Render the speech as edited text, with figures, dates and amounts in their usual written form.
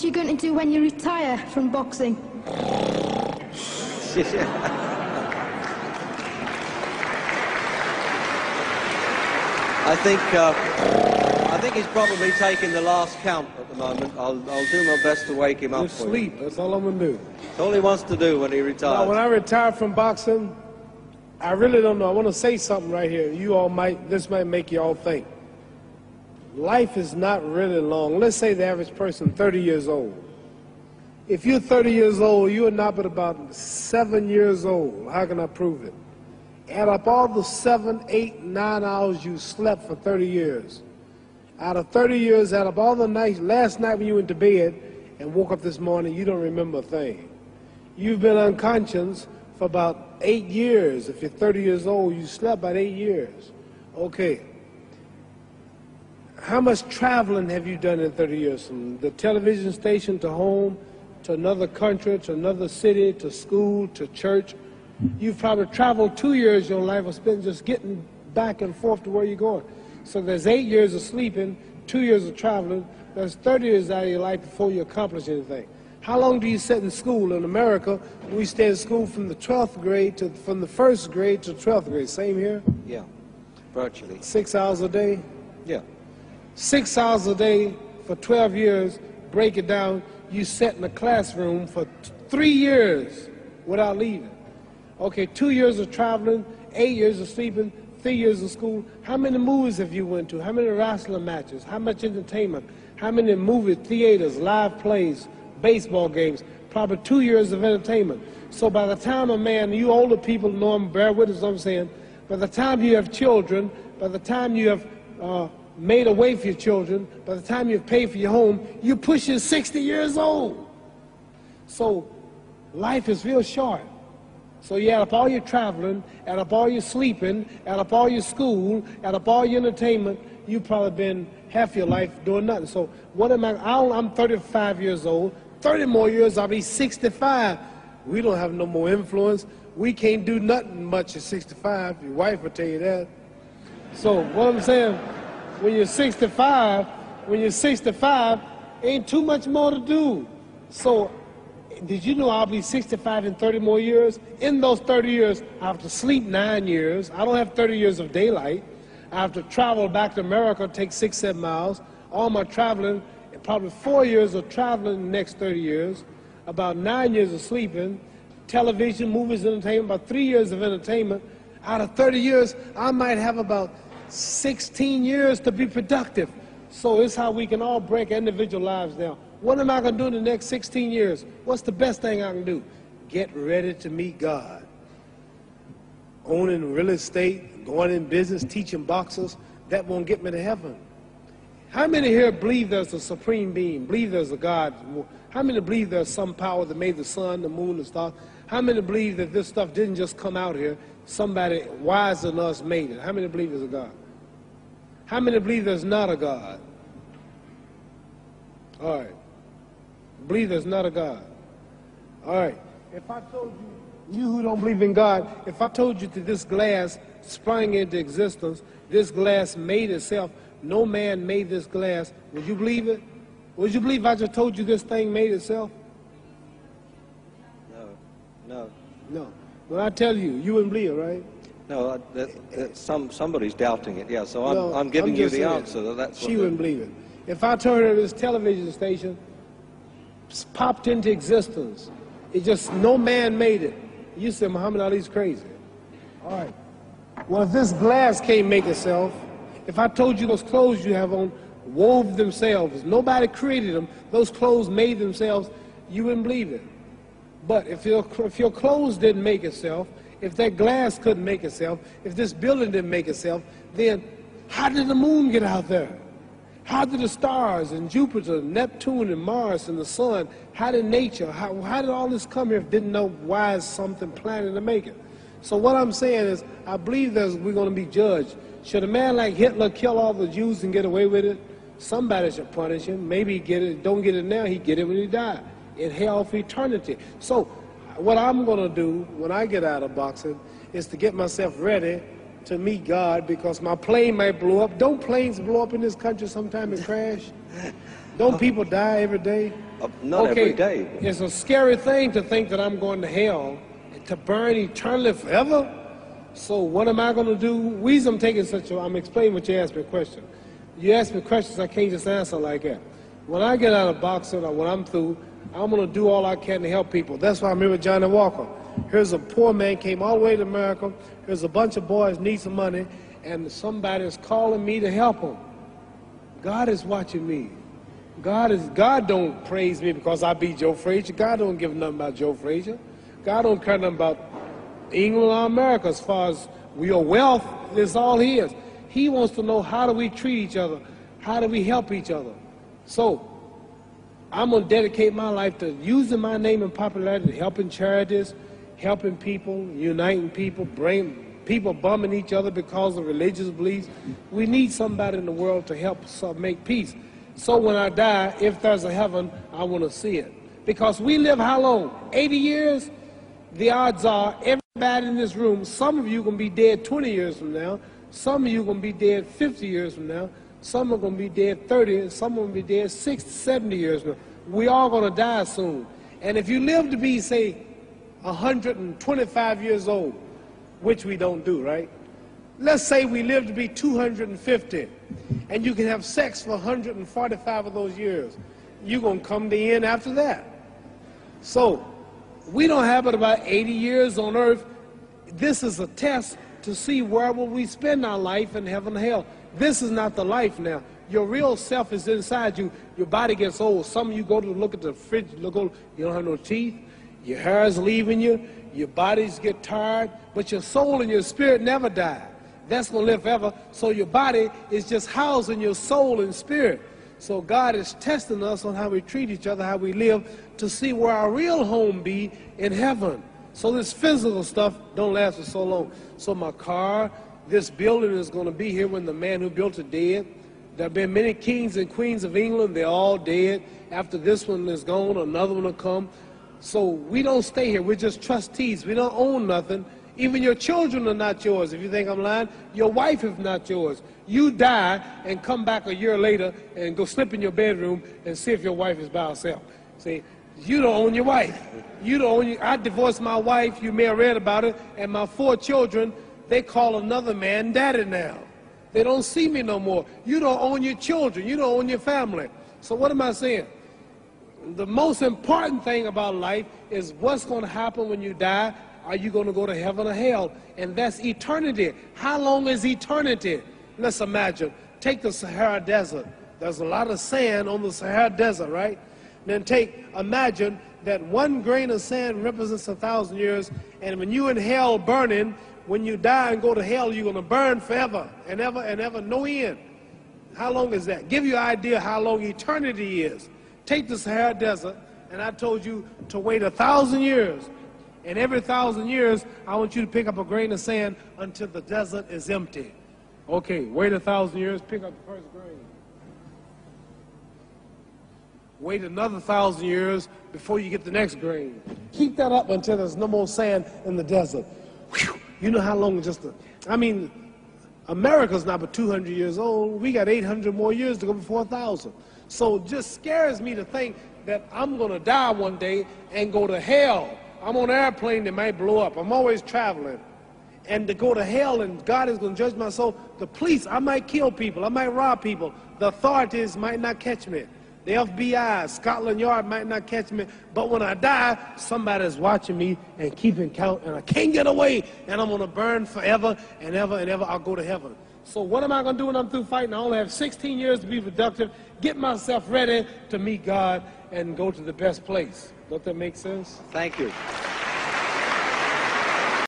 you going to do when you retire from boxing? I think he's probably taking the last count at the moment. I'll do my best to wake him up. Just sleep. That's all I'm going to do. That's all he wants to do when he retires. Now, when I retire from boxing, I really don't know. I want to say something right here. This might make you all think. Life is not really long. Let's say the average person, 30 years old. If you're 30 years old, you are not but about 7 years old. How can I prove it? Add up all the 7, 8, 9 hours you slept for 30 years. Out of 30 years, add up all the nights, last night when you went to bed and woke up this morning, you don't remember a thing. You've been unconscious for about 8 years. If you're 30 years old, you slept about 8 years. Okay. How much traveling have you done in 30 years? From the television station to home, to another country, to another city, to school, to church. You've probably traveled 2 years of your life or spent just getting back and forth to where you're going. So there's 8 years of sleeping, 2 years of traveling. There's 30 years out of your life before you accomplish anything. How long do you sit in school? In America, we stay in school from the 12th grade to, from the 1st grade to 12th grade. Same here? Yeah, virtually. 6 hours a day? Yeah. 6 hours a day for 12 years, break it down, you sat in a classroom for 3 years without leaving. Okay, 2 years of traveling, 8 years of sleeping, 3 years of school. How many movies have you went to? How many wrestling matches? How much entertainment? How many movie theaters, live plays, baseball games? Probably 2 years of entertainment. So by the time a man, you older people know him, bear witness what I'm saying, by the time you have children, by the time you have made a way for your children, by the time you've paid for your home, you're pushing 60 years old. So life is real short. So you add up all your traveling, add up all your sleeping, add up all your school, add up all your entertainment, you've probably been half your life doing nothing. So what am I'm 35 years old, 30 more years I'll be 65. We don't have no more influence. We can't do nothing much at 65. Your wife will tell you that. So what I'm saying, when you're 65, ain't too much more to do. So did you know I'll be 65 in 30 more years? In those 30 years, I have to sleep 9 years. I don't have 30 years of daylight. I have to travel back to America, take 6, 7 miles. All my traveling, probably 4 years of traveling in the next 30 years, about 9 years of sleeping, television, movies, entertainment, about 3 years of entertainment. Out of 30 years, I might have about 16 years to be productive. So it's how we can all break individual lives down. What am I going to do in the next 16 years? What's the best thing I can do? Get ready to meet God. Owning real estate, going in business, teaching boxers, that won't get me to heaven. How many here believe there's a supreme being, believe there's a God? How many believe there's some power that made the sun, the moon, the stars? How many believe that this stuff didn't just come out here? Somebody wiser than us made it. How many believe there's a God? How many believe there's not a God? All right. Believe there's not a God. All right. If I told you, you who don't believe in God, if I told you that this glass sprang into existence, this glass made itself, no man made this glass, would you believe it? Would you believe I just told you this thing made itself? No. When I tell you, you wouldn't believe it, right? No, somebody's doubting it, yeah, so I'm giving you the answer. That's she wouldn't believe it. If I told her this television station popped into existence, it just, no man made it, you said Muhammad Ali's crazy. All right. Well, if this glass can't make itself, if I told you those clothes you have on wove themselves, nobody created them, those clothes made themselves, you wouldn't believe it. But if your clothes didn't make itself, if that glass couldn't make itself, if this building didn't make itself, then how did the moon get out there? How did the stars and Jupiter, Neptune and Mars and the sun, how did nature, how did all this come here if didn't know why is something planning to make it? So what I'm saying is, I believe that we're going to be judged. Should a man like Hitler kill all the Jews and get away with it? Somebody should punish him. Maybe he get it, don't get it now, he get it when he died. In hell for eternity. So what I'm going to do when I get out of boxing is to get myself ready to meet God, because my plane might blow up. Don't planes blow up in this country sometime and crash? Don't people die every day? Not every day. It's a scary thing to think that I'm going to hell, to burn eternally forever. So what am I going to do? The reason I'm taking I'm explaining what you asked me a question. You ask me questions, I can't just answer like that. When I get out of boxing or when I'm through, I'm going to do all I can to help people. That's why I'm here with Johnny Walker. Here's a poor man, came all the way to America. Here's a bunch of boys need some money, and somebody is calling me to help them. God is watching me. God don't praise me because I beat Joe Frazier. God don't give nothing about Joe Frazier. God don't care nothing about England or America as far as your wealth. That's all he is. He wants to know, how do we treat each other? How do we help each other? So I'm going to dedicate my life to using my name and popularity, helping charities, helping people, uniting people, bring people bumming each other because of religious beliefs. We need somebody in the world to help us make peace. So when I die, if there's a heaven, I want to see it. Because we live how long? 80 years? The odds are everybody in this room, some of you are going to be dead 20 years from now, some of you are going to be dead 50 years from now, some are going to be dead 30, and some are going to be dead 60, 70 years from now. We all going to die soon. And if you live to be, say, 125 years old, which we don't do, right? Let's say we live to be 250, and you can have sex for 145 of those years. You're going to come to the end after that. So we don't have but about 80 years on earth. This is a test to see where will we spend our life in heaven and hell. This is not the life now. Your real self is inside you. Your body gets old. Some of you go to look at the fridge, you don't have no teeth. Your hair is leaving you. Your bodies get tired. But your soul and your spirit never die. That's going to live forever. So your body is just housing your soul and spirit. So God is testing us on how we treat each other, how we live, to see where our real home be in heaven. So this physical stuff don't last for so long. So my car, this building is going to be here when the man who built it dead. There have been many kings and queens of England. They're all dead. After this one is gone, another one will come. So we don't stay here. We're just trustees. We don't own nothing. Even your children are not yours. If you think I'm lying, your wife is not yours. You die and come back a year later and go slip in your bedroom and see if your wife is by herself. See, you don't own your wife. You don't own I divorced my wife. You may have read about it. And my 4 children, they call another man daddy now. They don't see me no more. You don't own your children. You don't own your family. So what am I saying? The most important thing about life is what's going to happen when you die. Are you going to go to heaven or hell? And that's eternity. How long is eternity? Let's imagine. Take the Sahara Desert. There's a lot of sand on the Sahara Desert, right? Then imagine that 1 grain of sand represents 1,000 years, and when you're in hell burning, when you die and go to hell, you're going to burn forever and ever, no end. How long is that? Give you an idea how long eternity is. Take the Sahara Desert, and I told you to wait 1,000 years. And every 1,000 years, I want you to pick up a grain of sand until the desert is empty. Okay, wait 1,000 years, pick up the first grain. Wait another 1,000 years before you get the next grain. Keep that up until there's no more sand in the desert. Whew. You know how long America's not but 200 years old. We got 800 more years to go before 1,000. So it just scares me to think that I'm going to die one day and go to hell. I'm on an airplane that might blow up. I'm always traveling. And to go to hell and God is going to judge my soul. The police, I might kill people. I might rob people. The authorities might not catch me. The FBI, Scotland Yard might not catch me. But when I die, somebody's watching me and keeping count. And I can't get away. And I'm going to burn forever and ever and ever. I'll go to heaven. So what am I going to do when I'm through fighting? I only have 16 years to be productive. Get myself ready to meet God and go to the best place. Don't that make sense? Thank you.